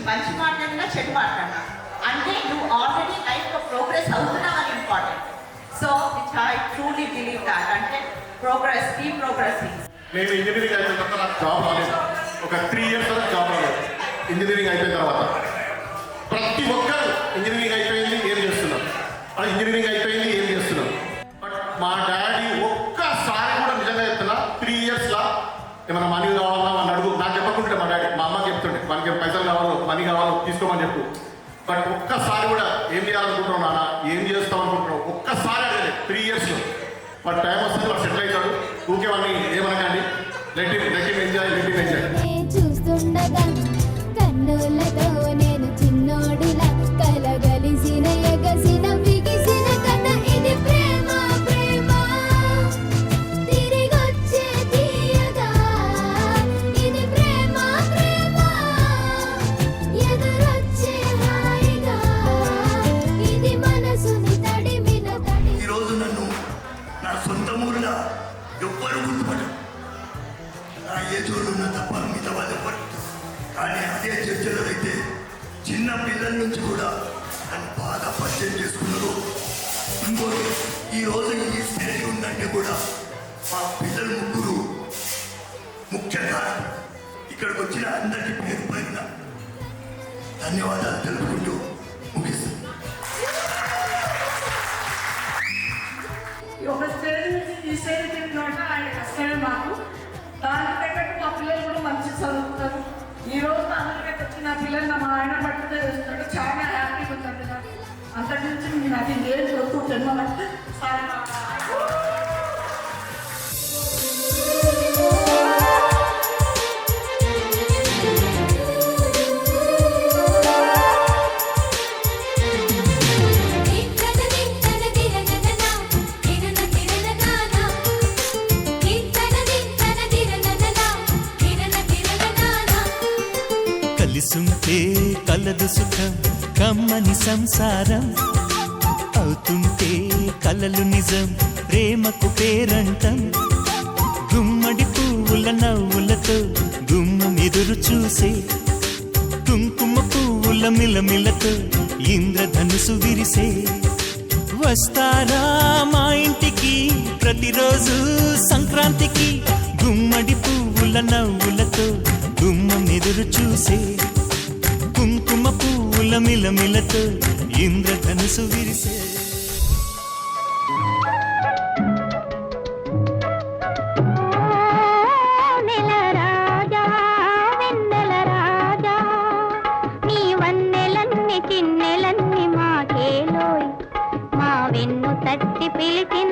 మంచి మాట్లాడినా చెడు మాట్లాడినా అంటే నువ్వు ఆల్రెడీ లైఫ్లో ప్రోగ్రెస్ అవుతున్నావని important. So which I truly believe that అంటే ప్రోగ్రెస్, కీప్ ప్రోగ్రెసింగ్. నేను ఇంజనీరింగ్ అయిపోయిన తర్వాత నాకు జాబ్ రాలేదు. ఒక 3 years వరకు జాబ్ రాలేదు. ఇంజనీరింగ్ అయిపోయిన తర్వాత ప్రతి ఒక్కరు ఇంజనీరింగ్ అయిపోయింది ఏం చేస్తున్నాం, ఇంజనీరింగ్ అయిపోయింది ఏం చేస్తున్నాం. బట్ మా డాడీ ఒక్కసారి కూడా నిజంగా చెప్తున్నా 3 yearsలో ఏమైనా మనీ కావాలన్నా అని అడుగు, నాకు చెప్పకుంటే మా డాడీ మా అమ్మకి చెప్తుండే మనకి పైసలు కావాలో మనీ కావాలో తీసుకోమని చెప్పు. బట్ ఒక్కసారి కూడా ఏం చేయాలనుకుంటున్నావు నాన్న, ఏం చేస్తావు అనుకుంటున్నావు ఒక్కసారి అడగలేదు 3 yearsలో. బట్ టైం వస్తుంది వాడు సెటిల్ అవుతాడు. ఊకేవన్నీ ఏమనకండి, లెట్ హిమ్ ఎంజాయ్. చూస్తుండగా కన్నులతో నేను చిన్నోడిలా కలగలిసిన ఎగసిన బిగిసిన కథ ఇది ప్రేమ ప్రేమ తిరిగొచ్చే తీయగా ఇది ప్రేమ ప్రేమ ఎదురొచ్చే హాయిగా ఇది మనసుని తడిమిన తడి. ఈరోజు నన్ను నా సొంత ఊరులా ఎవ్వరు గుర్తుపడరు. నా ఏజోడు ఉన్న తప్ప మిగతా వాళ్ళు ఎవ్వరు. కానీ అదే చర్చలో అయితే చిన్న పిల్లల నుంచి కూడా నన్ను బాగా పరిచయం చేసుకున్నారు. ఇంకోటి ఈరోజు ఈ స్టేజ్ ఉందంటే కూడా మా పిల్లలు ముగ్గురు ముఖ్యంగా ఇక్కడికి వచ్చిన అందరికీ పేరు పైన ధన్యవాదాలు తెలుపుకుంటూ ముగిస్తాను. ఒక స్టేజ్ నుంచి ఈ స్టేజ్ తిరిగినట్ట ఆయన కష్టమే మాకు. దానికి తగ్గట్టు మా పిల్లలు కూడా మంచి చదువుతారు. ఈ రోజు అందరికీ వచ్చిన పిల్లలు మా ఆయన పట్టుదే చేస్తున్నాడు. చాలా హ్యాపీగా ఉంటుంది నాకు. అంతటి నుంచి నాకు ఏం చదువు జన్మ సారీ. కలిసుంటే కలదు సుఖం కమ్మని సంసారం అవుతుంటే కలలు నిజం ప్రేమకు పేరంటం. గుమ్మడి పువ్వుల నవ్వులతో గుమ్మం ఎదురు చూసే కుంకుమ పువ్వుల మిలమిలతో ఇంద్రధనుసు విరిసే. వస్తారా మా ఇంటికి ప్రతిరోజు సంక్రాంతికి గుమ్మడి పువ్వుల నవ్వులతో గుమ్మం ఎదురు చూసే కుంకుమ పువ్వుల మిలమిలతో ఇంద్రధనుసు విరిసే. చిన్నెలన్నీ మాకేలోయ్ మా వెన్ను తట్టి పిలిచిన